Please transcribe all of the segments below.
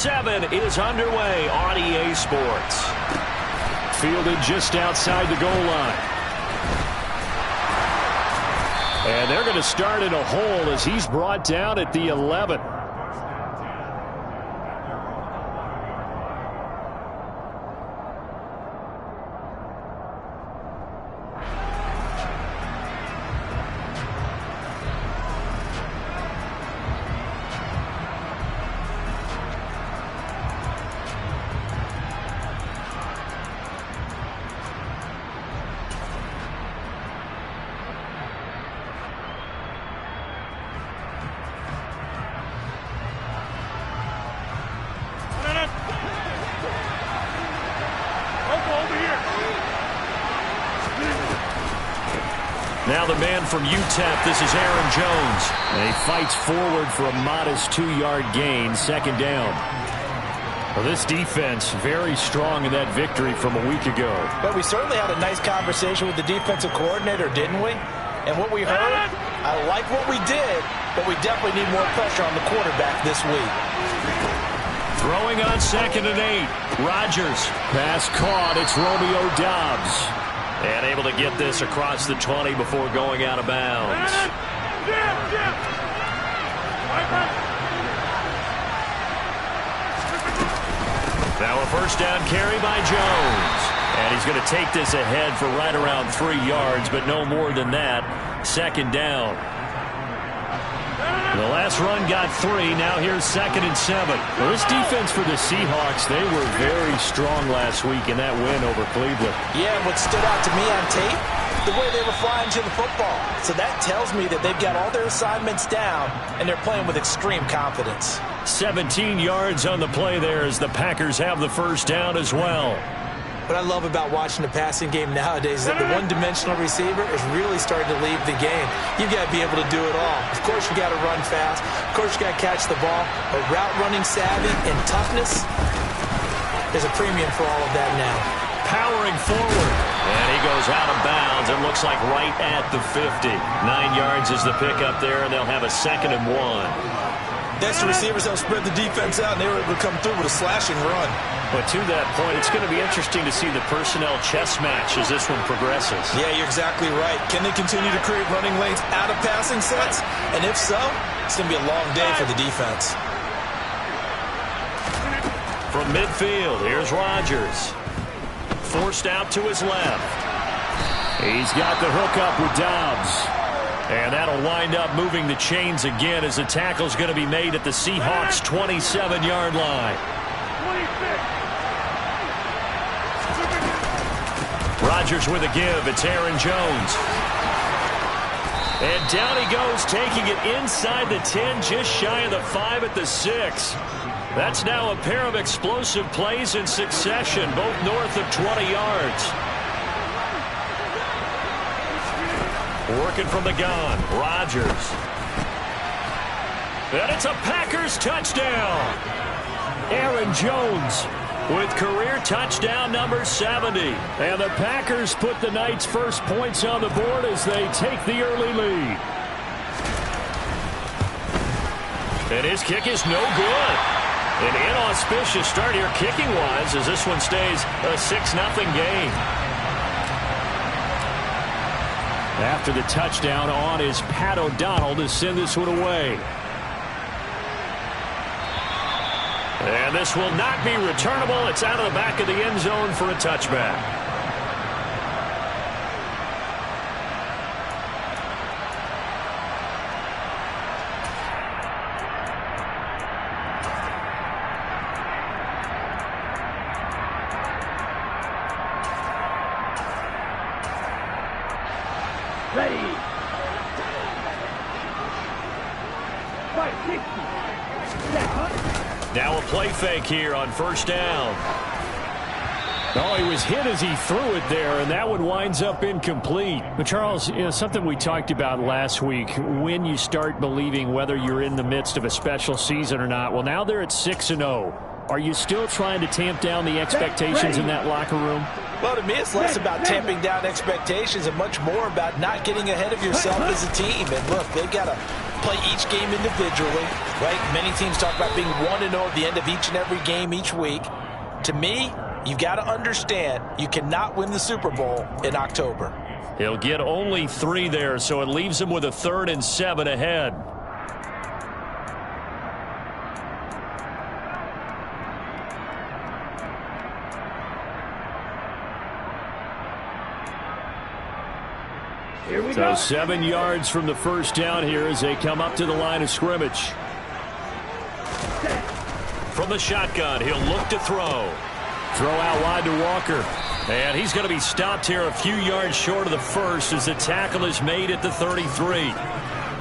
7 is underway on EA Sports. Fielded just outside the goal line. And they're going to start in a hole as he's brought down at the 11. Now the man from UTEP, this is Aaron Jones. And he fights forward for a modest 2-yard gain, second down. Well, this defense very strong in that victory from a week ago. But we certainly had a nice conversation with the defensive coordinator, didn't we? And what we heard, I like what we did, but we definitely need more pressure on the quarterback this week. Throwing on 2nd and 8. Rodgers. Pass caught. It's Romeo Doubs. And able to get this across the 20 before going out of bounds. Now a first down carry by Jones. And he's going to take this ahead for right around 3 yards, but no more than that. Second down. The last run got 3. Now here's 2nd and 7. Well, this defense for the Seahawks, they were very strong last week in that win over Cleveland. Yeah, what stood out to me on tape, the way they were flying to the football. So that tells me that they've got all their assignments down, and they're playing with extreme confidence. 17 yards on the play there as the Packers have the first down as well. What I love about watching the passing game nowadays is that the one-dimensional receiver is really starting to leave the game. You've got to be able to do it all. Of course, you got to run fast. Of course, you got to catch the ball. But route running savvy and toughness, there's a premium for all of that now. Powering forward. And he goes out of bounds. It looks like right at the 50. 9 yards is the pickup there, and they'll have a 2nd and 1. That's the receivers help spread the defense out, and they were able to come through with a slashing run. But to that point, it's going to be interesting to see the personnel chess match as this one progresses. Yeah, you're exactly right. Can they continue to create running lanes out of passing sets? And if so, it's going to be a long day for the defense. From midfield, here's Rodgers. Forced out to his left. He's got the hookup with Doubs. And that'll wind up moving the chains again as the tackle's going to be made at the Seahawks' 27-yard line. Rodgers with a give. It's Aaron Jones. And down he goes, taking it inside the 10, just shy of the 5 at the 6. That's now a pair of explosive plays in succession, both north of 20 yards. Working from the gun, Rodgers. And it's a Packers touchdown. Aaron Jones with career touchdown number 70. And the Packers put the Knights' first points on the board as they take the early lead. And his kick is no good. An inauspicious start here kicking-wise as this one stays a 6-0 game. After the touchdown on is Pat O'Donnell to send this one away. And this will not be returnable. It's out of the back of the end zone for a touchback. Ready. Now a play fake here on first down. Oh, he was hit as he threw it there, and that one winds up incomplete. But, Charles, you know, something we talked about last week, when you start believing whether you're in the midst of a special season or not. Well, now they're at 6-0. Are you still trying to tamp down the expectations in that locker room? Well, to me, it's less about tamping down expectations and much more about not getting ahead of yourself as a team. And look, they've got a play each game individually, right? Many teams talk about being 1-0 at the end of each and every game each week. To me, you've got to understand you cannot win the Super Bowl in October. He'll get only 3 there, so it leaves him with a 3rd and 7 ahead. So 7 yards from the first down here as they come up to the line of scrimmage. From the shotgun, he'll look to throw. Throw out wide to Walker. And he's going to be stopped here a few yards short of the first as the tackle is made at the 33.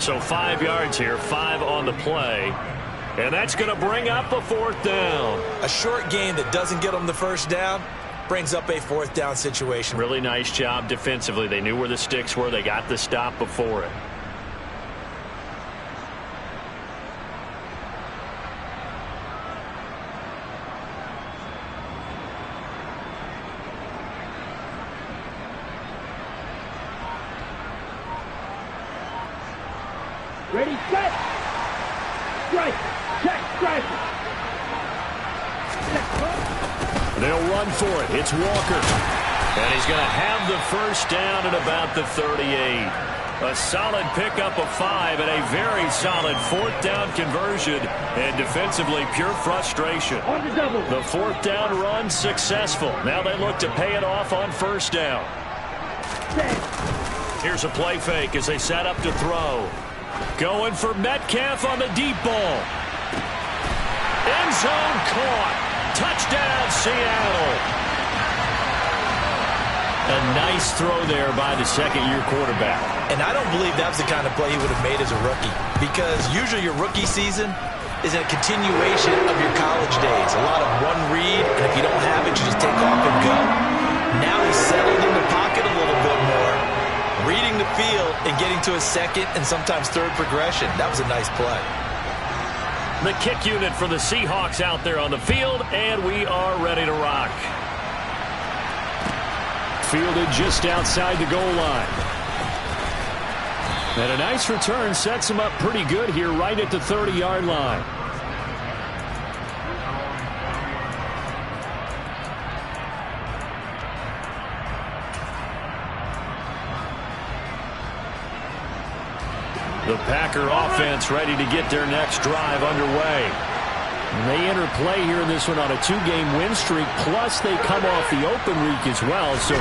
So 5 yards here, 5 on the play. And that's going to bring up a 4th down. A short game that doesn't get them the first down brings up a 4th down situation. Really nice job defensively. They knew where the sticks were. They got the stop before it. Ready, set, strike, check, strike. They'll run for it. It's Walker. And he's going to have the first down at about the 38. A solid pickup of 5 and a very solid 4th down conversion. And defensively, pure frustration. On the double. The 4th down run successful. Now they look to pay it off on first down. Here's a play fake as they set up to throw. Going for Metcalf on the deep ball. End zone caught. Touchdown, Seattle. A nice throw there by the second-year quarterback. And I don't believe that was the kind of play he would have made as a rookie, because usually your rookie season is a continuation of your college days. A lot of one read, and if you don't have it, you just take off and go. Now he's settled in the pocket a little bit more, reading the field and getting to a second and sometimes third progression. That was a nice play. The kick unit for the Seahawks out there on the field, and we are ready to rock. Fielded just outside the goal line. And a nice return sets him up pretty good here right at the 30-yard line. The Packer offense ready to get their next drive underway. And they enter play here in this one on a 2-game win streak, plus they come off the open week as well. So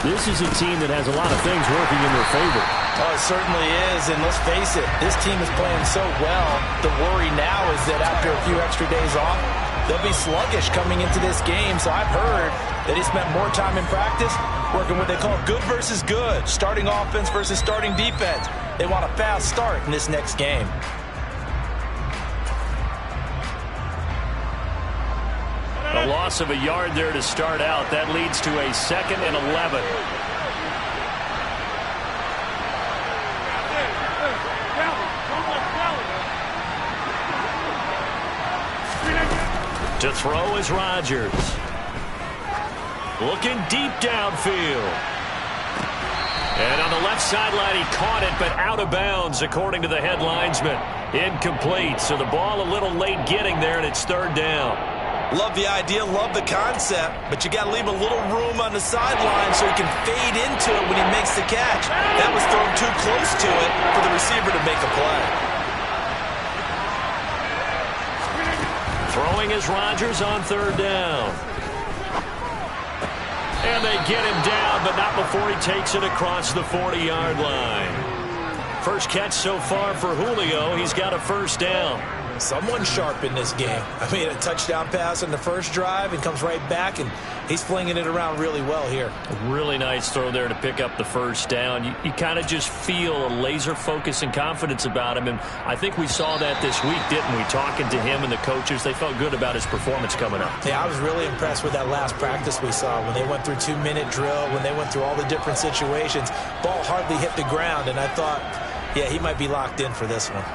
this is a team that has a lot of things working in their favor. Oh, it certainly is, and let's face it, this team is playing so well. The worry now is that after a few extra days off, they'll be sluggish coming into this game. So I've heard that he spent more time in practice working what they call good versus good, starting offense versus starting defense. They want a fast start in this next game. A loss of a yard there to start out. That leads to a 2nd and 11. To throw is Rodgers. Looking deep downfield. And on the left sideline, he caught it, but out of bounds, according to the head linesman. Incomplete, so the ball a little late getting there, and it's 3rd down. Love the idea, love the concept, but you got to leave a little room on the sideline so he can fade into it when he makes the catch. That was thrown too close to it for the receiver to make a play. Throwing is Rodgers on 3rd down. And they get him down, but not before he takes it across the 40-yard line. First catch so far for Julio. He's got a first down. Someone sharp in this game. I mean, a touchdown pass on the first drive and comes right back, and he's flinging it around really well here. A really nice throw there to pick up the first down. You kind of just feel a laser focus and confidence about him, and I think we saw that this week, didn't we? Talking to him and the coaches, they felt good about his performance coming up. Yeah, I was really impressed with that last practice we saw when they went through 2-minute drill, when they went through all the different situations. Ball hardly hit the ground, and I thought, yeah, he might be locked in for this one.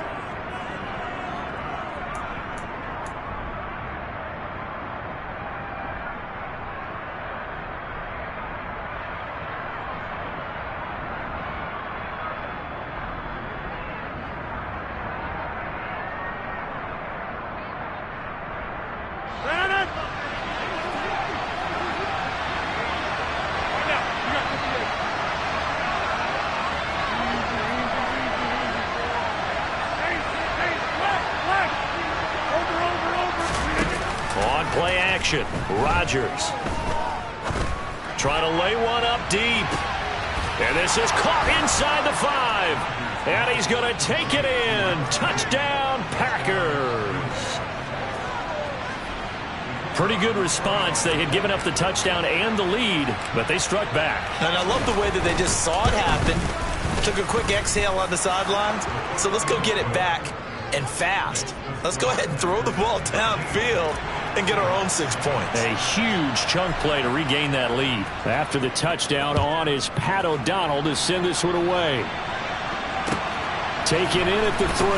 On play action, Rodgers. Trying to lay one up deep. And this is caught inside the 5. And he's going to take it in. Touchdown, Packers. Pretty good response. They had given up the touchdown and the lead, but they struck back. And I love the way that they just saw it happen. Took a quick exhale on the sidelines. So let's go get it back and fast. Let's go ahead and throw the ball downfield and get our own 6 points. A huge chunk play to regain that lead. After the touchdown, on is Pat O'Donnell to send this one away. Taken in at the 3.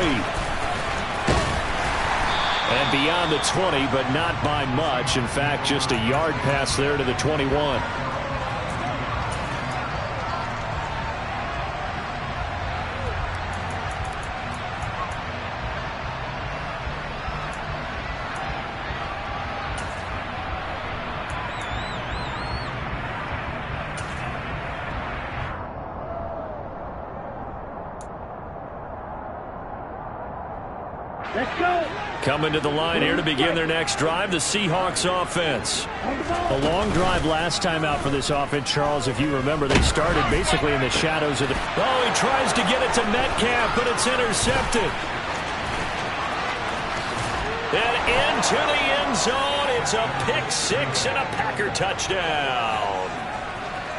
And beyond the 20, but not by much. In fact, just a yard pass there to the 21. Let's go. Coming to the line here to begin their next drive, the Seahawks offense. A long drive last time out for this offense, Charles. If you remember, they started basically in the shadows of the... Oh, he tries to get it to Metcalf, but it's intercepted. And into the end zone. It's a pick 6 and a Packer touchdown.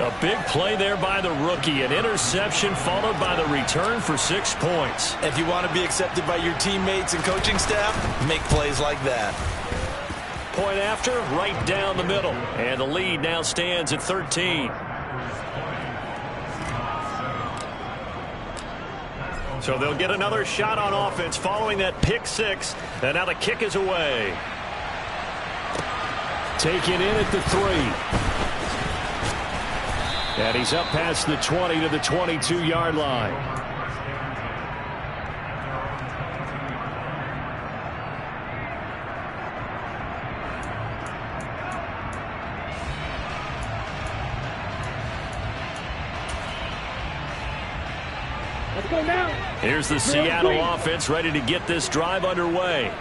A big play there by the rookie. An interception followed by the return for 6 points. If you want to be accepted by your teammates and coaching staff, make plays like that. Point after, right down the middle. And the lead now stands at 13. So they'll get another shot on offense following that pick 6. And now the kick is away. Taken in at the 3. And he's up past the 20 to the 22-yard line. Let's go now. Here's the Seattle offense ready to get this drive underway.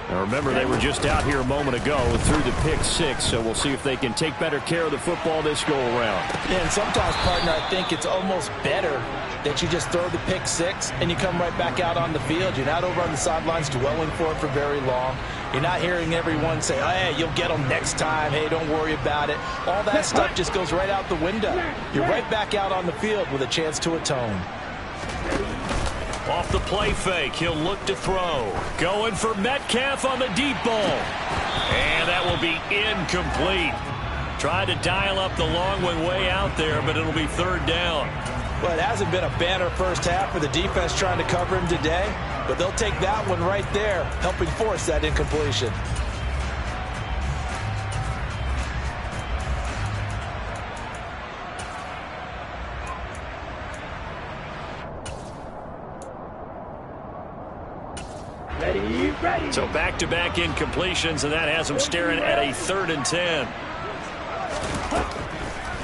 Now remember, they were just out here a moment ago through the pick 6, so we'll see if they can take better care of the football this go-around. Yeah, and sometimes, partner, I think it's almost better that you just throw the pick 6 and you come right back out on the field. You're not over on the sidelines dwelling for it for very long. You're not hearing everyone say, hey, you'll get them next time. Hey, don't worry about it. All that stuff just goes right out the window. You're right back out on the field with a chance to atone. Off the play fake, he'll look to throw. Going for Metcalf on the deep ball. And that will be incomplete. Tried to dial up the long one way out there, but it'll be 3rd down. Well, it hasn't been a banner first half for the defense trying to cover him today, but they'll take that one right there, helping force that incompletion. Ready. So back-to-back incompletions, and that has him staring at a 3rd and 10.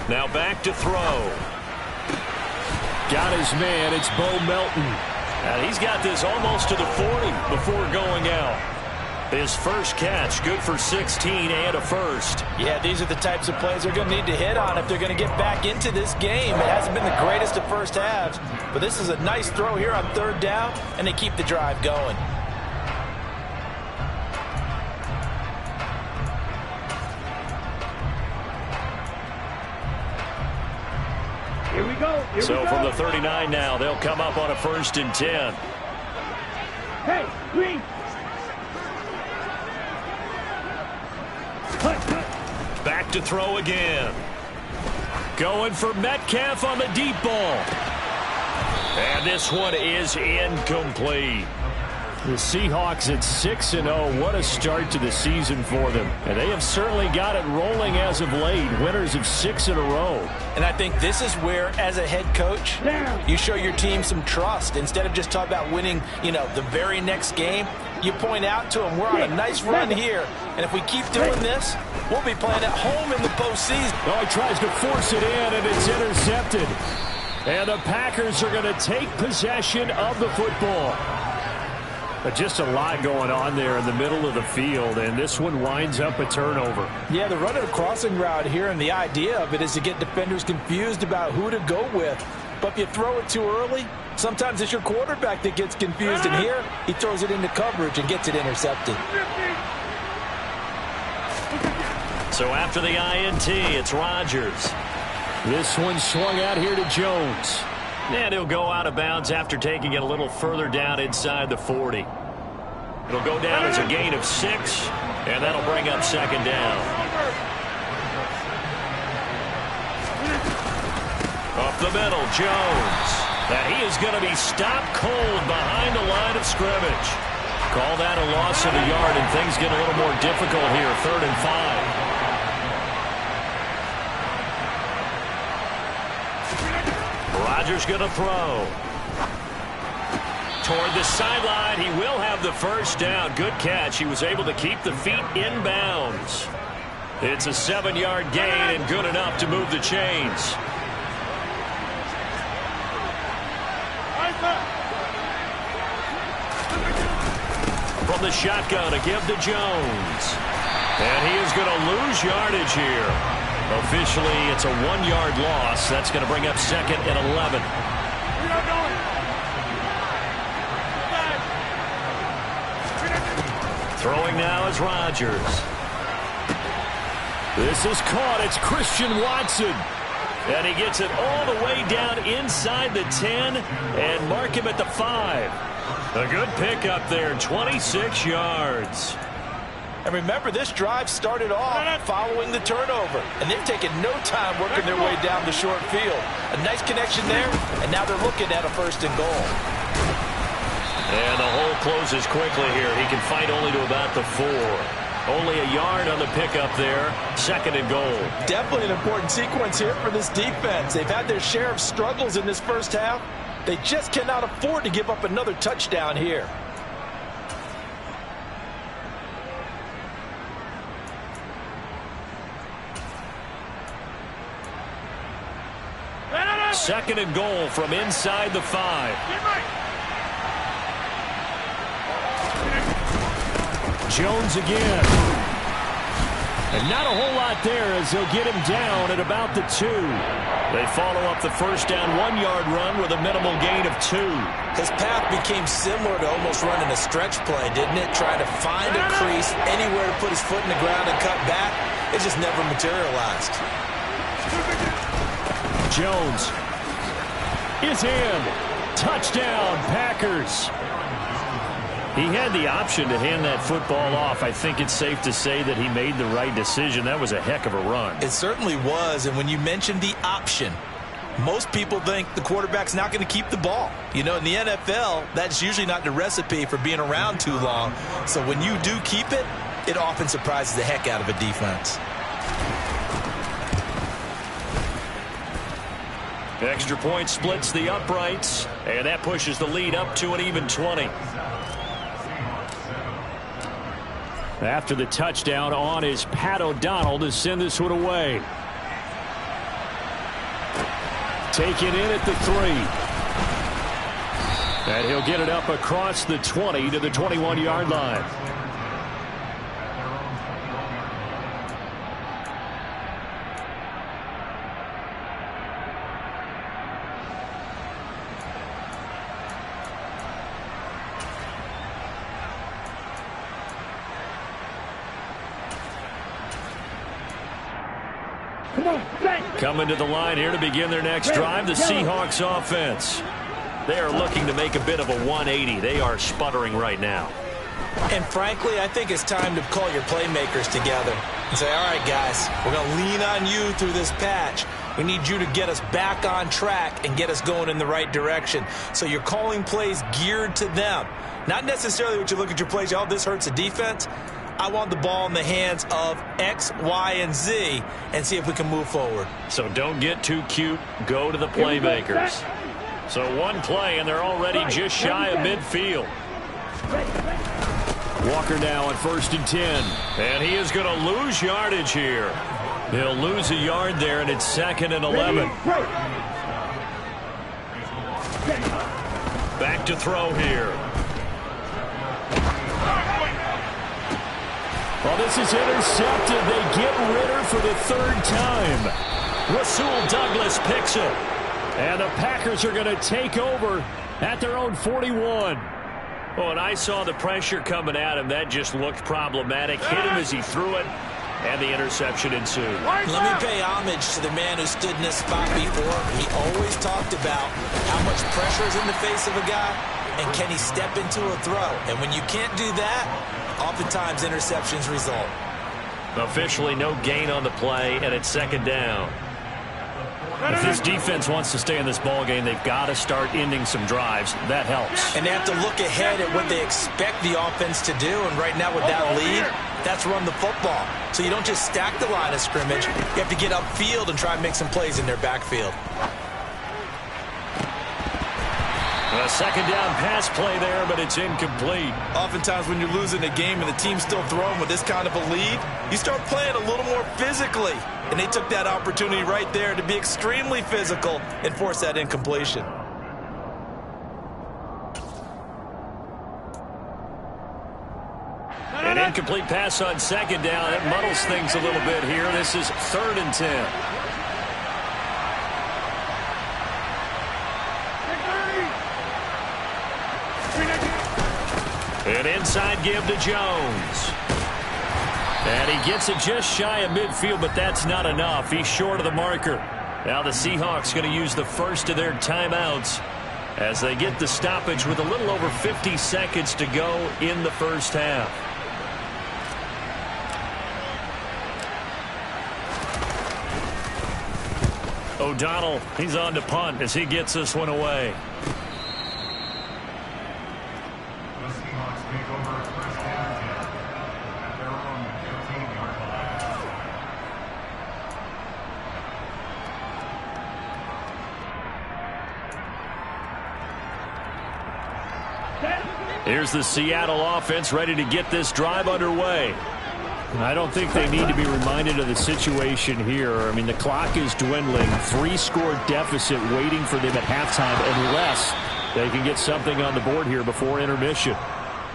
Now back to throw. Got his man. It's Bo Melton. And he's got this almost to the 40 before going out. His first catch, good for 16 and a first. Yeah, these are the types of plays they're going to need to hit on if they're going to get back into this game. It hasn't been the greatest of first halves, but this is a nice throw here on 3rd down, and they keep the drive going. Here we go. So from the 39 now, they'll come up on a 1st and 10. Hey, green. Back to throw again. Going for Metcalf on the deep ball. And this one is incomplete. The Seahawks at 6-0. What a start to the season for them. And they have certainly got it rolling as of late. Winners of 6 in a row. And I think this is where, as a head coach, you show your team some trust. Instead of just talking about winning, the very next game, you point out to them, we're on a nice run here. And if we keep doing this, we'll be playing at home in the postseason. Oh, he tries to force it in, and it's intercepted. And the Packers are going to take possession of the football. But just a lot going on there in the middle of the field, and this one winds up a turnover. Yeah, they're running a crossing route here, and the idea of it is to get defenders confused about who to go with. But if you throw it too early, sometimes it's your quarterback that gets confused, and here he throws it into coverage and gets it intercepted. So after the INT, it's Rodgers. This one swung out here to Jones. And he'll go out of bounds after taking it a little further down inside the 40. It'll go down as a gain of 6, and that'll bring up second down. Up the middle, Jones. And he is going to be stopped cold behind the line of scrimmage. Call that a loss of a yard, and things get a little more difficult here, 3rd and 5. Rodgers going to throw. Toward the sideline, he will have the first down. Good catch. He was able to keep the feet in bounds. It's a 7-yard gain and good enough to move the chains. From the shotgun, a give to Jones. And he is going to lose yardage here. Officially, it's a 1-yard loss. That's going to bring up 2nd and 11. Throwing now is Rodgers. This is caught. It's Christian Watson. And he gets it all the way down inside the 10 and mark him at the 5. A good pickup there, 26 yards. And remember, this drive started off following the turnover, and they've taken no time working their way down the short field. A nice connection there, and now they're looking at a 1st and goal. And the hole closes quickly here. He can fight only to about the 4. Only a yard on the pickup there, 2nd and goal. Definitely an important sequence here for this defense. They've had their share of struggles in this first half. They just cannot afford to give up another touchdown here. Second and goal from inside the 5. Jones again. And not a whole lot there as he'll get him down at about the 2. They follow up the first down 1-yard run with a minimal gain of 2. His path became similar to almost running a stretch play, didn't it? Trying to find a crease, anywhere to put his foot in the ground and cut back. It just never materialized. Jones is in. Touchdown, Packers. He had the option to hand that football off. I think it's safe to say that he made the right decision. That was a heck of a run. It certainly was, and when you mentioned the option, most people think the quarterback's not going to keep the ball. You know, in the NFL, that's usually not the recipe for being around too long. So when you do keep it, it often surprises the heck out of a defense. Extra point splits the uprights, and that pushes the lead up to an even 20. After the touchdown, on is Pat O'Donnell to send this one away. Taken in at the 3. And he'll get it up across the 20 to the 21-yard line. Coming to the line here to begin their next drive, the Seahawks offense. They are looking to make a bit of a 180. They are sputtering right now. And frankly, I think it's time to call your playmakers together and say, all right, guys, we're going to lean on you through this patch. We need you to get us back on track and get us going in the right direction. So you're calling plays geared to them. Not necessarily what you look at your plays, oh, this hurts the defense. I want the ball in the hands of X, Y, and Z and see if we can move forward. So don't get too cute. Go to the playmakers. So one play, and they're already just shy of midfield. Walker now on 1st and 10. And he is going to lose yardage here. He'll lose a yard there, and it's 2nd and 11. Back to throw here. Well, this is intercepted. They get Ritter for the third time. Rasul Douglas picks it. And the Packers are going to take over at their own 41. Oh, and I saw the pressure coming at him. That just looked problematic. Hit him as he threw it, and the interception ensued. Let me pay homage to the man who stood in this spot before. He always talked about how much pressure is in the face of a guy, and can he step into a throw. And when you can't do that, oftentimes interceptions result. Officially no gain on the play, and it's second down. If this defense wants to stay in this ballgame, they've got to start ending some drives. That helps. And they have to look ahead at what they expect the offense to do. And right now with that lead, that's run the football. So you don't just stack the line of scrimmage. You have to get upfield and try and make some plays in their backfield. A second down pass play there, but it's incomplete. Oftentimes when you're losing a game and the team's still throwing with this kind of a lead, you start playing a little more physically. And they took that opportunity right there to be extremely physical and force that incompletion. An incomplete pass on second down. It muddles things a little bit here. This is 3rd and 10. An inside give to Jones. And he gets it just shy of midfield, but that's not enough. He's short of the marker. Now the Seahawks going to use the first of their timeouts as they get the stoppage with a little over 50 seconds to go in the first half. O'Donnell, he's on to punt as he gets this one away. Here's the Seattle offense ready to get this drive underway. I don't think they need to be reminded of the situation here. I mean, the clock is dwindling. 3-score deficit waiting for them at halftime unless they can get something on the board here before intermission.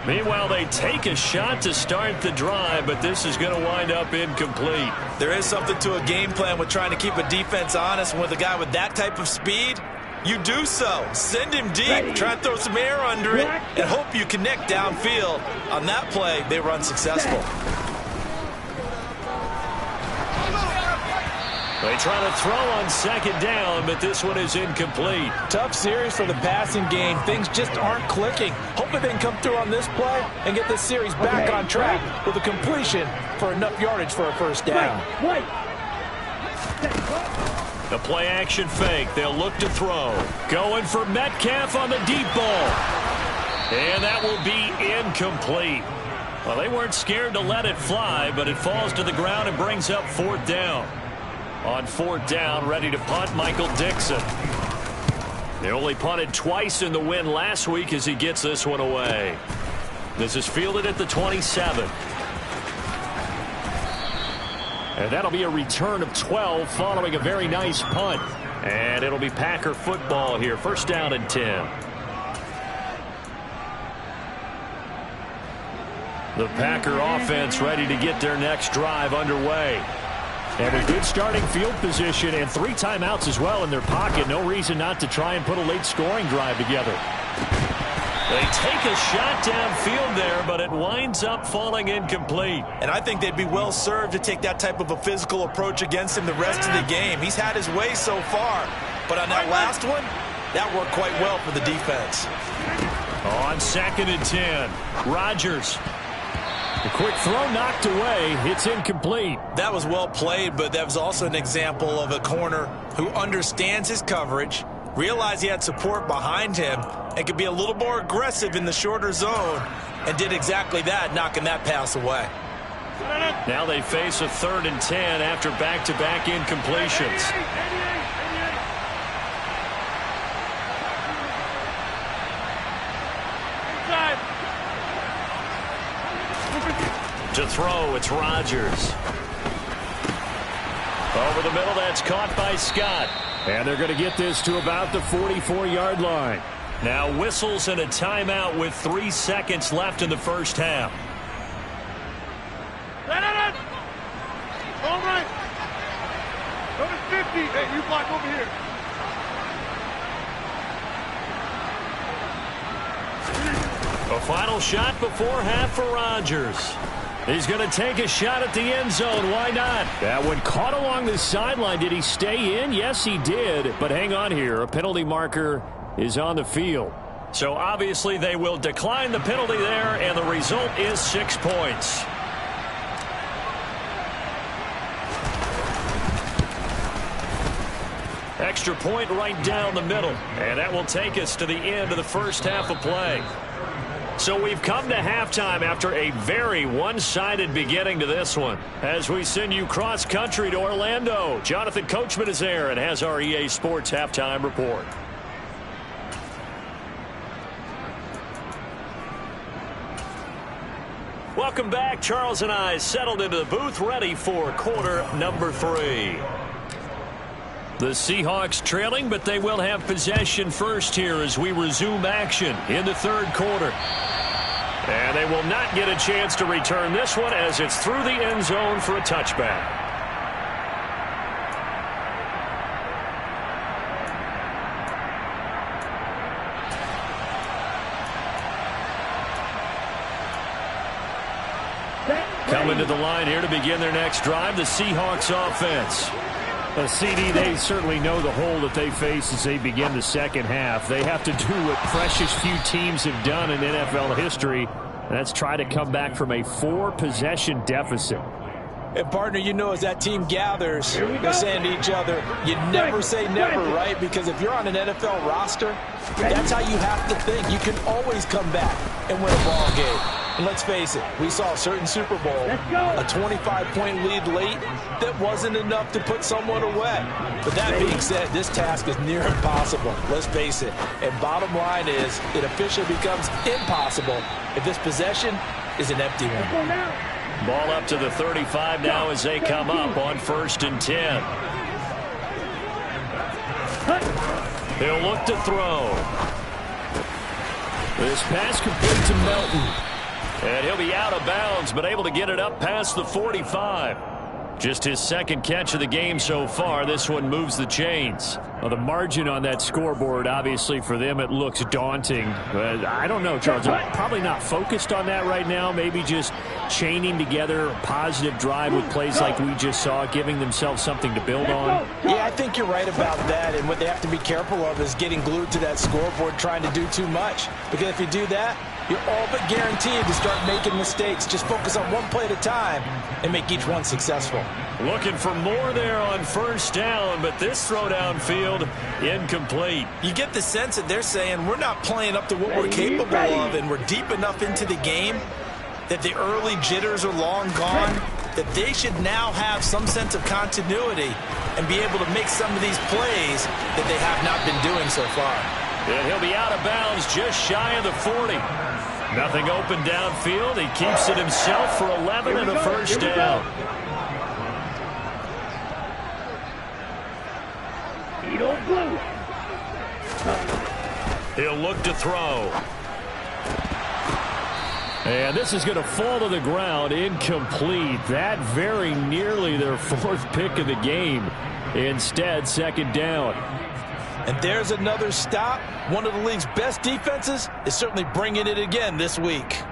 Meanwhile, they take a shot to start the drive, but this is going to wind up incomplete. There is something to a game plan with trying to keep a defense honest. With a guy with that type of speed, you do so. Send him deep, try and throw some air under it, and hope you connect downfield. On that play, they were unsuccessful. They try to throw on second down, but this one is incomplete. Tough series for the passing game. Things just aren't clicking. Hopefully they can come through on this play and get this series back on track with a completion for enough yardage for a first down. The play action fake. They'll look to throw. Going for Metcalf on the deep ball. And that will be incomplete. Well, they weren't scared to let it fly, but it falls to the ground and brings up 4th down. On 4th down, ready to punt, Michael Dixon. They only punted twice in the win last week as he gets this one away. This is fielded at the 27. And that'll be a return of 12 following a very nice punt. And it'll be Packer football here. First down and 10. The Packer offense ready to get their next drive underway. And a good starting field position and 3 timeouts as well in their pocket. No reason not to try and put a late scoring drive together. They take a shot downfield there, but it winds up falling incomplete. And I think they'd be well served to take that type of a physical approach against him the rest of the game. He's had his way so far, but on that last one, that worked quite well for the defense. On 2nd and 10, Rodgers. The quick throw knocked away. It's incomplete. That was well played, but that was also an example of a corner who understands his coverage, realized he had support behind him, and could be a little more aggressive in the shorter zone, and did exactly that, knocking that pass away. Now they face a 3rd and 10 after back-to-back incompletions. To throw, it's Rodgers. Over the middle, that's caught by Scott. And they're going to get this to about the 44-yard line. Now whistles and a timeout with 3 seconds left in the first half. Hey, you block over here. A final shot before half for Rodgers. He's going to take a shot at the end zone. Why not? That one caught along the sideline. Did he stay in? Yes, he did. But hang on here. A penalty marker is on the field. So obviously they will decline the penalty there, and the result is 6 points. Extra point right down the middle. And that will take us to the end of the first half of play. So we've come to halftime after a very one-sided beginning to this one. As we send you cross-country to Orlando, Jonathan Coachman is there and has our EA Sports halftime report. Welcome back. Charles and I settled into the booth, ready for quarter number 3. The Seahawks trailing, but they will have possession first here as we resume action in the third quarter. And they will not get a chance to return this one as it's through the end zone for a touchback. Coming to the line here to begin their next drive, the Seahawks offense. CD, they certainly know the hole that they face as they begin the second half. They have to do what precious few teams have done in NFL history, and that's try to come back from a 4-possession deficit. And, partner, you know, as that team gathers, they're saying to each other, you never say never, right? Because if you're on an NFL roster, that's how you have to think. You can always come back and win a ball game. And let's face it, we saw a certain Super Bowl, a 25-point lead late that wasn't enough to put someone away. But that being said, this task is near impossible. Let's face it. And bottom line is, it officially becomes impossible if this possession is an empty one. Ball up to the 35 now as they come up on 1st and 10. He'll look to throw. This pass complete to Melton. And he'll be out of bounds, but able to get it up past the 45. Just his second catch of the game so far. This one moves the chains. Well, the margin on that scoreboard, obviously, for them, it looks daunting. But I don't know, Charles. I'm probably not focused on that right now. Maybe just chaining together a positive drive with plays like we just saw, giving themselves something to build on. Yeah, I think you're right about that. And what they have to be careful of is getting glued to that scoreboard, trying to do too much. Because if you do that, you're all but guaranteed to start making mistakes. Just focus on one play at a time and make each one successful. Looking for more there on 1st down, but this throw downfield incomplete. You get the sense that they're saying we're not playing up to what we're capable of, and we're deep enough into the game that the early jitters are long gone, that they should now have some sense of continuity and be able to make some of these plays that they have not been doing so far. And he'll be out of bounds just shy of the 40. Nothing open downfield. He keeps it himself for 11 and a 1st down. He'll look to throw. And this is going to fall to the ground, incomplete. That very nearly their 4th pick of the game. Instead, 2nd down. And there's another stop. One of the league's best defenses is certainly bringing it again this week.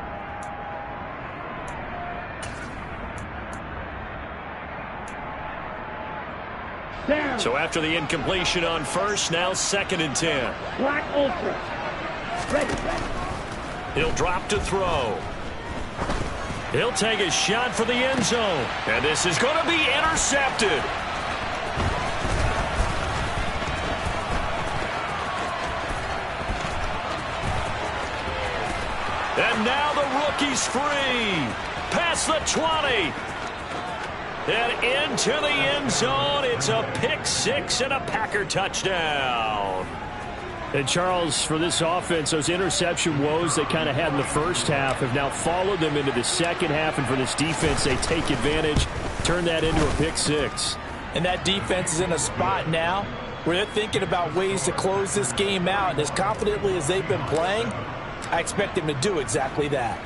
So after the incompletion on 1st, now 2nd and 10. Black Ultra. Ready. He'll drop to throw. He'll take a shot for the end zone. And this is going to be intercepted. And now the rookie's free. Past the 20. And into the end zone. It's a pick-6 and a Packer touchdown. And, Charles, for this offense, those interception woes they kind of had in the first half have now followed them into the second half. And for this defense, they take advantage, turn that into a pick-6. And that defense is in a spot now where they're thinking about ways to close this game out. And as confidently as they've been playing, I expect them to do exactly that.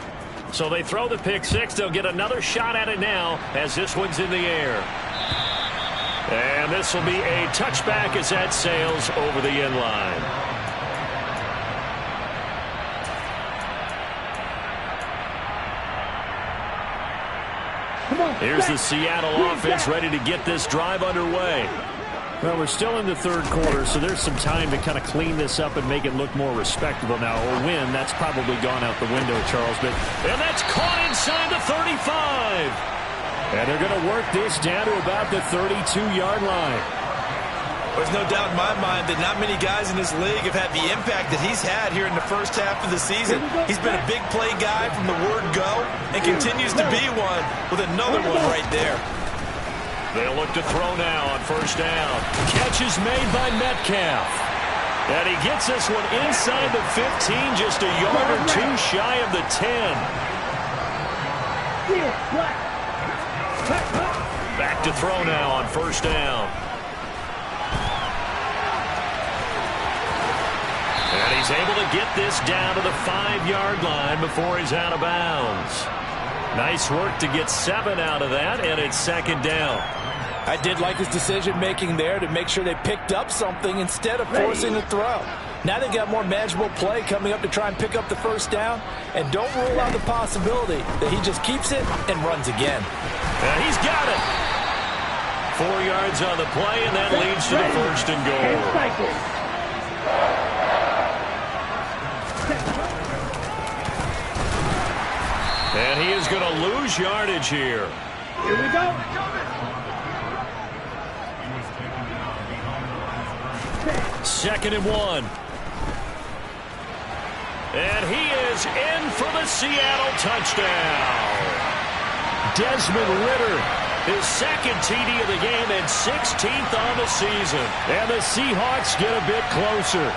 So they throw the pick-6. They'll get another shot at it now as this one's in the air. And this will be a touchback as that sails over the end line. Here's the Seattle offense ready to get this drive underway. Well, we're still in the third quarter, so there's some time to kind of clean this up and make it look more respectable. Now, a win, that's probably gone out the window, Charles. And that's caught inside the 35. And they're going to work this down to about the 32-yard line. There's no doubt in my mind that not many guys in this league have had the impact that he's had here in the first half of the season. He's been a big play guy from the word go and continues to be one with another one right there. They'll look to throw now on first down. Catch is made by Metcalf. And he gets this one inside the 15, just a yard or two shy of the 10. Back to throw now on first down. And he's able to get this down to the 5-yard line before he's out of bounds. Nice work to get 7 out of that, and it's second down. I did like his decision-making there to make sure they picked up something instead of forcing the throw. Now they've got more manageable play coming up to try and pick up the first down, and don't rule out the possibility that he just keeps it and runs again. And he's got it. 4 yards on the play, and that leads to the first and goal. And he is going to lose yardage here. Here we go. Second and 1. And he is in for the Seattle touchdown. Desmond Ridder, his second TD of the game and 16th on the season. And the Seahawks get a bit closer.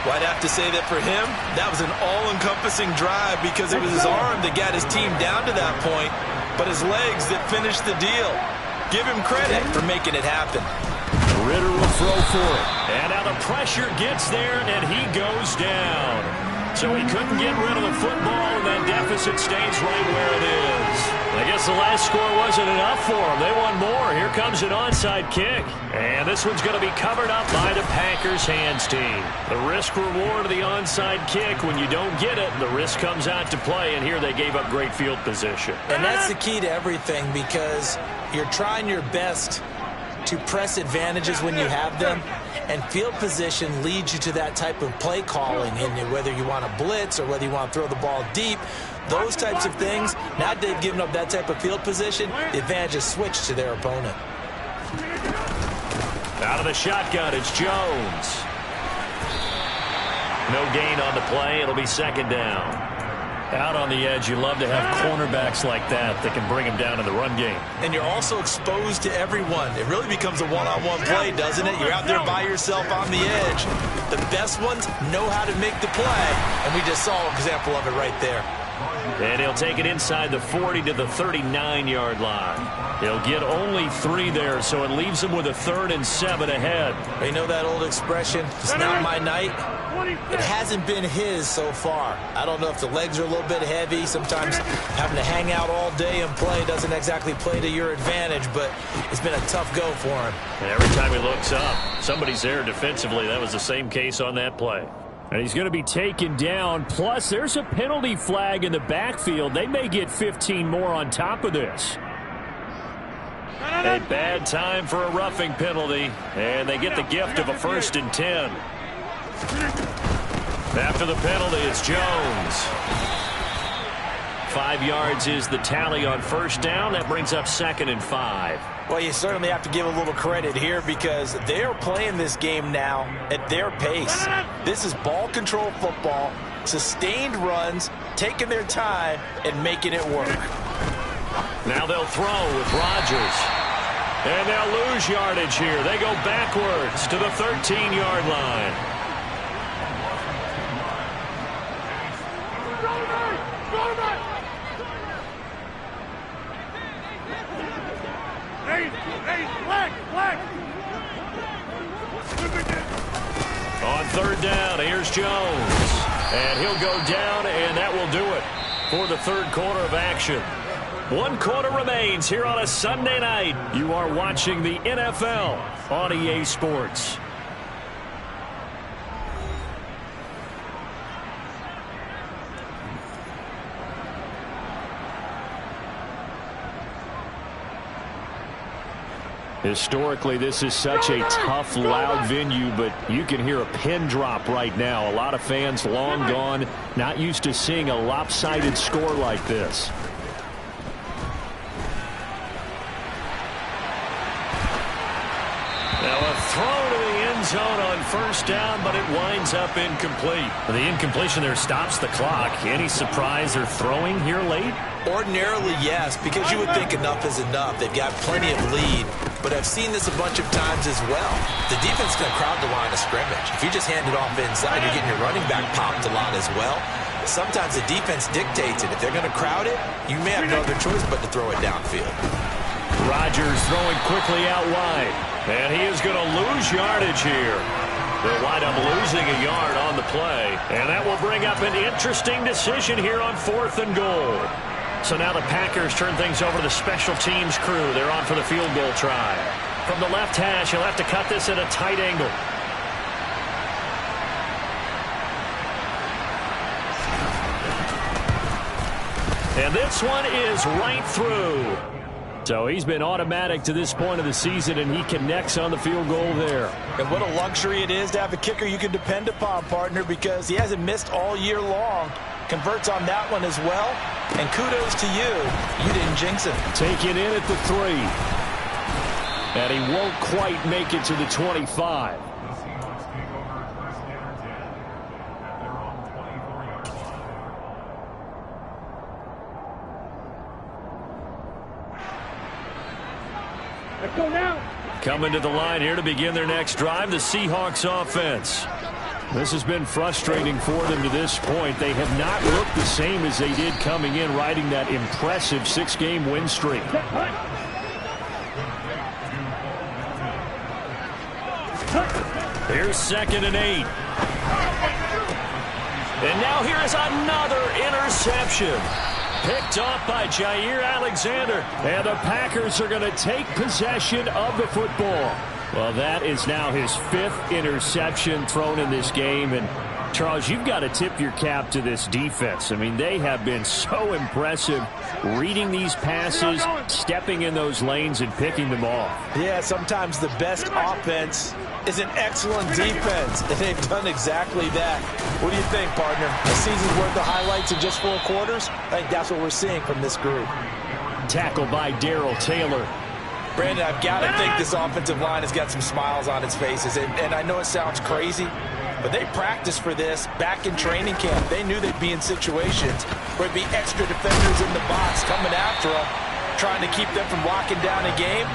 Well, I'd have to say that for him, that was an all-encompassing drive because it was his arm that got his team down to that point, but his legs that finished the deal. Give him credit for making it happen. Ridder will throw for it. And now the pressure gets there, and he goes down. So he couldn't get rid of the football, and that deficit stays right where it is. I guess the last score wasn't enough for them. They want more. Here comes an onside kick. And this one's going to be covered up by the Packers hands team. The risk reward of the onside kick, when you don't get it, the risk comes out to play, and here they gave up great field position. And that's the key to everything because you're trying your best to press advantages when you have them, and field position leads you to that type of play calling, and whether you want to blitz or whether you want to throw the ball deep, those types of things. Now that they've given up that type of field position, the advantage is switched to their opponent. Out of the shotgun, it's Jones. No gain on the play. It'll be second down. Out on the edge, you love to have cornerbacks like that can bring him down in the run game. And you're also exposed to everyone. It really becomes a one-on-one play, doesn't it? You're out there by yourself on the edge. The best ones know how to make the play, and we just saw an example of it right there. And he'll take it inside the 40 to the 39-yard line. He'll get only 3 there, so it leaves him with a 3rd and 7 ahead. You know that old expression, it's not my night? It hasn't been his so far. I don't know if the legs are a little bit heavy. Sometimes having to hang out all day and play doesn't exactly play to your advantage, but it's been a tough go for him. And every time he looks up, somebody's there defensively. That was the same case on that play. And he's going to be taken down. Plus, there's a penalty flag in the backfield. They may get 15 more on top of this. A bad time for a roughing penalty, and they get the gift of a 1st and 10. After the penalty, it's Jones. 5 yards is the tally on first down. That brings up 2nd and 5. Well, you certainly have to give a little credit here because they are playing this game now at their pace. This is ball control football, sustained runs, taking their time, and making it work. Now they'll throw with Rodgers. And they'll lose yardage here. They go backwards to the 13-yard line. On 3rd down, here's Jones. And he'll go down, and that will do it for the 3rd quarter of action. 1 quarter remains here on a Sunday night. You are watching the NFL on EA Sports. Historically, this is such a tough, loud venue, but you can hear a pin drop right now. A lot of fans long gone, not used to seeing a lopsided score like this. Now a throw to the end zone on first down, but it winds up incomplete. The incompletion there stops the clock. Any surprise they're throwing here late? Ordinarily, yes, because you would think enough is enough. They've got plenty of lead, but I've seen this a bunch of times as well. The defense is going to crowd the line of scrimmage. If you just hand it off inside, you're getting your running back popped a lot as well. Sometimes the defense dictates it. If they're going to crowd it, you may have no other choice but to throw it downfield. Rodgers throwing quickly out wide, and he is going to lose yardage here. They'll wind up losing a yard on the play, and that will bring up an interesting decision here on 4th and goal. So now the Packers turn things over to the special teams crew. They're on for the field goal try. From the left hash, he'll have to cut this at a tight angle. And this one is right through. So he's been automatic to this point of the season, and he connects on the field goal there. And what a luxury it is to have a kicker you can depend upon, partner, because he hasn't missed all year long. Converts on that one as well. And kudos to you. You didn't jinx it. Taken in at the 3. And he won't quite make it to the 25. Let's go now. Coming to the line here to begin their next drive, the Seahawks offense. This has been frustrating for them to this point. They have not looked the same as they did coming in, riding that impressive 6-game win streak. Here's 2nd and 8. And now here is another interception. Picked off by Jair Alexander. And the Packers are going to take possession of the football. Well, that is now his 5th interception thrown in this game. And, Charles, you've got to tip your cap to this defense. I mean, they have been so impressive reading these passes, stepping in those lanes, and picking them off. Yeah, sometimes the best offense is an excellent defense, and they've done exactly that. What do you think, partner? A season's worth of highlights in just 4 quarters? I think that's what we're seeing from this group. Tackled by Darrell Taylor. Brandon, I've got to think this offensive line has got some smiles on its faces, and I know it sounds crazy, but they practiced for this back in training camp. They knew they'd be in situations where there'd be extra defenders in the box coming after them, trying to keep them from locking down a game.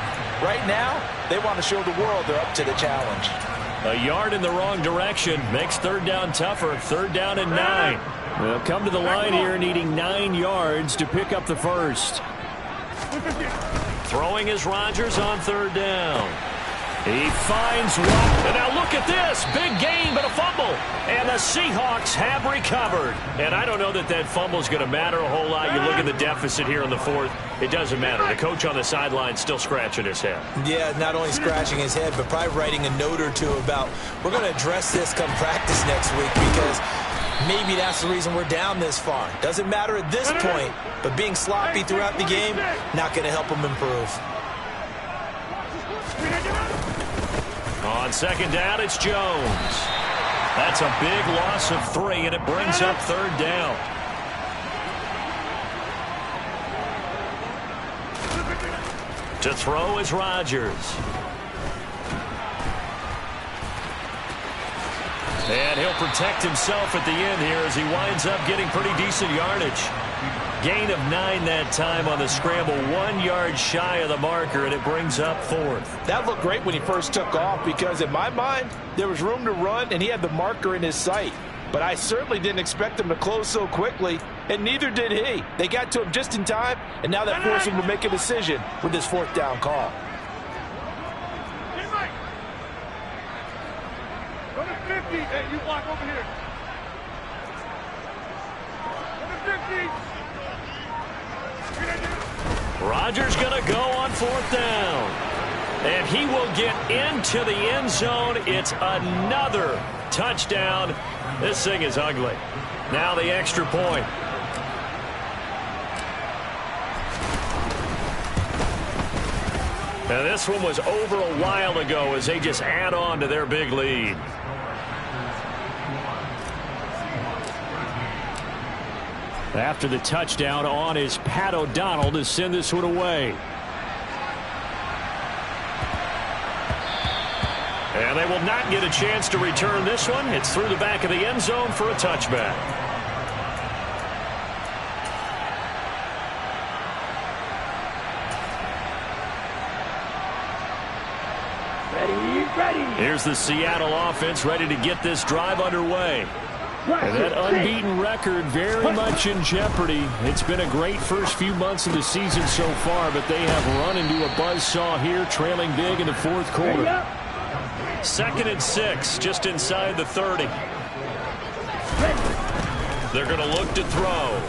Right now, they want to show the world they're up to the challenge. A yard in the wrong direction makes 3rd down tougher. 3rd down and 9. They'll come to the line here needing 9 yards to pick up the first. Throwing is Rodgers on 3rd down. He finds one. And now look at this. Big gain, but a fumble. And the Seahawks have recovered. And I don't know that that fumble is going to matter a whole lot. You look at the deficit here in the 4th. It doesn't matter. The coach on the sideline still scratching his head. Yeah, not only scratching his head, but probably writing a note or two about, we're going to address this come practice next week, because maybe that's the reason we're down this far. Doesn't matter at this point, but being sloppy throughout the game, not going to help them improve. On 2nd down, it's Jones. That's a big loss of 3, and it brings up 3rd down. To throw is Rodgers. And he'll protect himself at the end here as he winds up getting pretty decent yardage. Gain of 9 that time on the scramble, 1 yard shy of the marker, and it brings up 4th. That looked great when he first took off, because in my mind, there was room to run, and he had the marker in his sight. But I certainly didn't expect him to close so quickly, and neither did he. They got to him just in time, and now that forced him to make a decision with this 4th down call. Go to 50. Hey, you block over here. Go to 50. Rodgers going to go on 4th down. And he will get into the end zone. It's another touchdown. This thing is ugly. Now the extra point. Now this one was over a while ago as they just add on to their big lead. After the touchdown, on is Pat O'Donnell to send this one away. And they will not get a chance to return this one. It's through the back of the end zone for a touchback. Ready. Here's the Seattle offense ready to get this drive underway. And that unbeaten record very much in jeopardy. It's been a great first few months of the season so far, but they have run into a buzzsaw here, trailing big in the 4th quarter. 2nd and 6, just inside the 30. They're going to look to throw.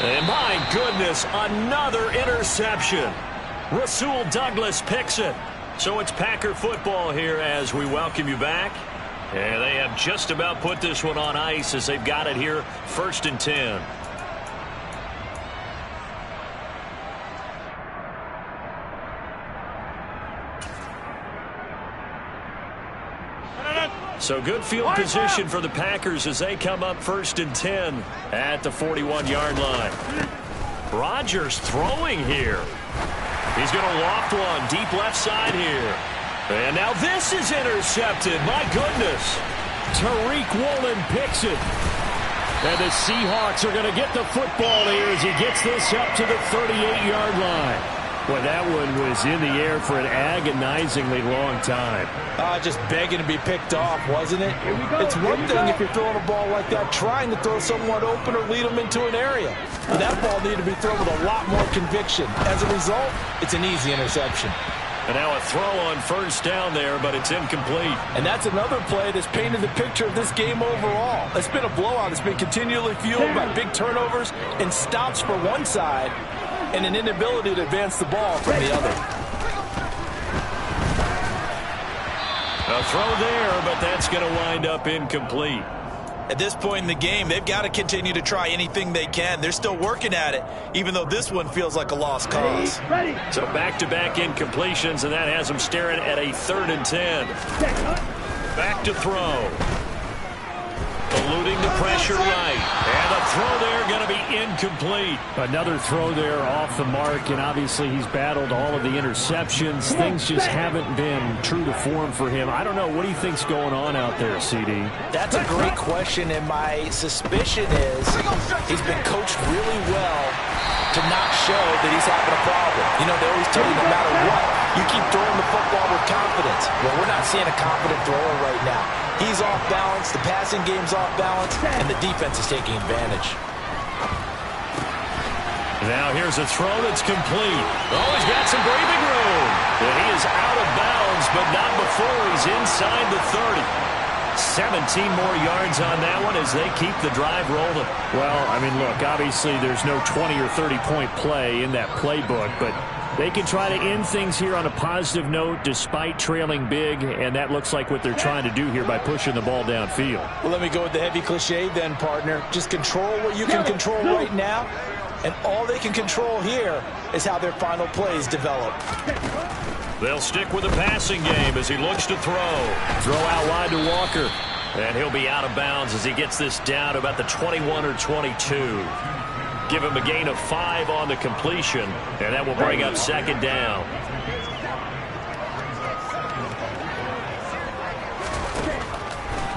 And my goodness, another interception. Rasul Douglas picks it. So it's Packer football here as we welcome you back. And they have just about put this one on ice as they've got it here, 1st and 10. So good field position for the Packers as they come up 1st and 10 at the 41-yard line. Rodgers throwing here. He's going to loft one deep left side here. And now this is intercepted. My goodness. Tariq Woolen picks it. And the Seahawks are going to get the football here as he gets this up to the 38-yard line. Well, that one was in the air for an agonizingly long time. Just begging to be picked off, wasn't it? It's one thing if you're throwing a ball like that, trying to throw someone open or lead them into an area. But that ball needed to be thrown with a lot more conviction. As a result, it's an easy interception. And now a throw on 1st down there, but it's incomplete. And that's another play that's painted the picture of this game overall. It's been a blowout. It's been continually fueled by big turnovers and stops for one side and an inability to advance the ball from the other. A throw there, but that's going to wind up incomplete. At this point in the game, they've got to continue to try anything they can. They're still working at it, even though this one feels like a lost cause. So back-to-back incompletions, and that has them staring at a 3rd and 10. Back to throw. Eluding the pressure right. And a throw there going to be incomplete. Another throw there off the mark, and obviously he's battled all of the interceptions. Things just haven't been true to form for him. I don't know. What do you think's going on out there, CD? That's a great question, and my suspicion is he's been coached really well to not show that he's having a problem. You know, they always tell you no matter what, you keep throwing the football with confidence. Well, we're not seeing a confident thrower right now. He's off balance, the passing game's off balance, and the defense is taking advantage. Now here's a throw that's complete. Oh, he's got some breathing room. And he is out of bounds, but not before he's inside the 30. 17 more yards on that one as they keep the drive rolling. Well, I mean, look, obviously there's no 20 or 30-point play in that playbook, but they can try to end things here on a positive note despite trailing big, and that looks like what they're trying to do here by pushing the ball downfield. Well, let me go with the heavy cliche then, partner. Just control what you can control right now, and all they can control here is how their final plays develop. They'll stick with the passing game as he looks to throw. Throw out wide to Walker. And he'll be out of bounds as he gets this down to about the 21 or 22. Give him a gain of 5 on the completion, and that will bring up 2nd down.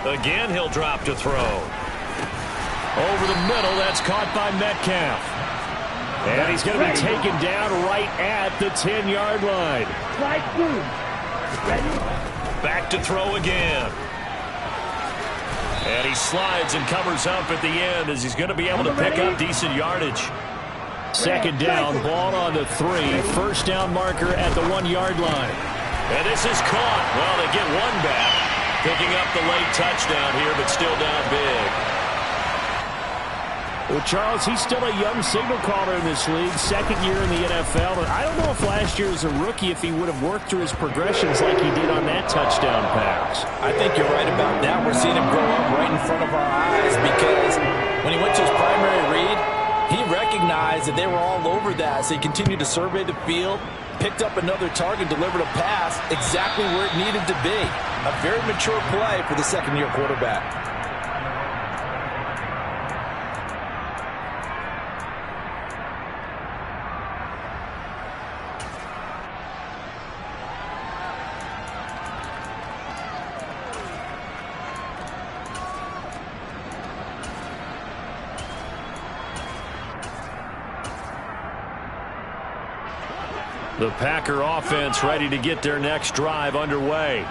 Again, he'll drop to throw. Over the middle, that's caught by Metcalf. And he's going to be taken down right at the 10-yard line. Back to throw again. And he slides and covers up at the end as he's going to be able to pick up decent yardage. 2nd down, ball on the 3. 1st down marker at the 1-yard line. And this is caught. Well, they get one back. Picking up the late touchdown here, but still down big. Well, Charles, he's still a young signal caller in this league, second year in the NFL. But I don't know if last year as a rookie, if he would have worked through his progressions like he did on that touchdown pass. I think you're right about that. We're seeing him grow up right in front of our eyes because when he went to his primary read, he recognized that they were all over that. So he continued to survey the field, picked up another target, delivered a pass exactly where it needed to be. A very mature play for the second-year quarterback. The Packer offense ready to get their next drive underway.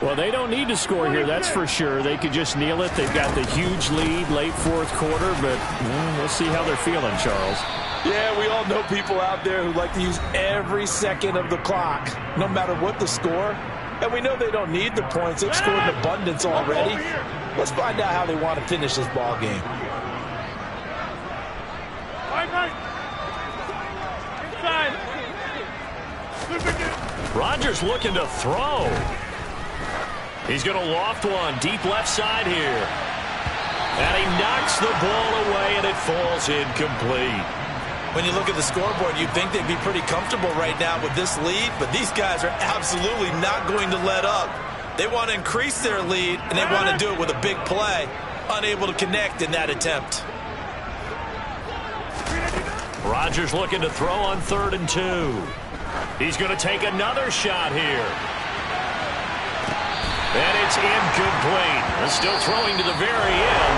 Well, they don't need to score here, that's for sure. They could just kneel it. They've got the huge lead late fourth quarter, but we'll see how they're feeling, Charles. Yeah, we all know people out there who like to use every second of the clock, no matter what the score. And we know they don't need the points. They've scored in abundance already. Let's find out how they want to finish this ball game. Rodgers looking to throw. He's going to loft one deep left side here. And he knocks the ball away, and it falls incomplete. When you look at the scoreboard, you'd think they'd be pretty comfortable right now with this lead, but these guys are absolutely not going to let up. They want to increase their lead, and they want to do it with a big play. Unable to connect in that attempt. Rodgers looking to throw on 3rd and 2. He's going to take another shot here. And it's incomplete. They're still throwing to the very end,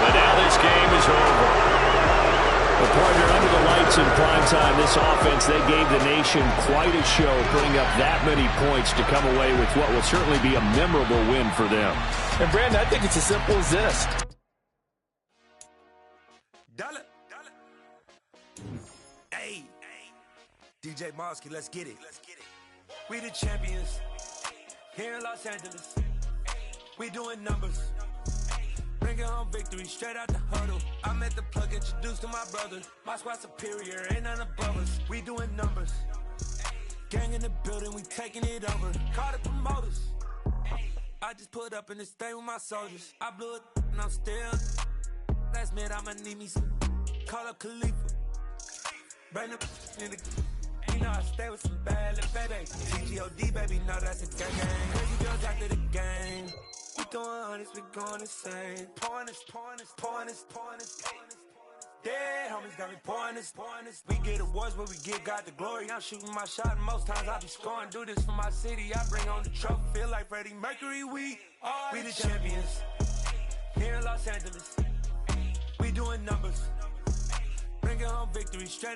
but now this game is over. Well, partner, under the lights in prime time, this offense, they gave the nation quite a show, putting up that many points to come away with what will certainly be a memorable win for them. And, Brandon, I think it's as simple as this. Hey, DJ Mosky, let's get it. We the champions here in Los Angeles. We doing numbers. Bringing home victory straight out the huddle. I met the plug, introduced to my brother. My squad superior, ain't none above us. We doing numbers. Gang in the building, we taking it over. Call the promoters. I just put up in this thing with my soldiers. I blew it and I'm still. Last minute, I'ma need me some. Call up Khalifa. Bring the in the. You know I stay with some bad little baby. CGOD, baby, no, that's a gang. Crazy girls after the game. We doing honest, we going insane. Pouring this. Dead homies got me pouring this. We get awards where we give God the glory. I'm shooting my shot and most times I be scoring. Do this for my city, I bring on the trophy. Feel like Freddie Mercury, we the champions. Here in Los Angeles, we doing numbers. Bringing home victory straight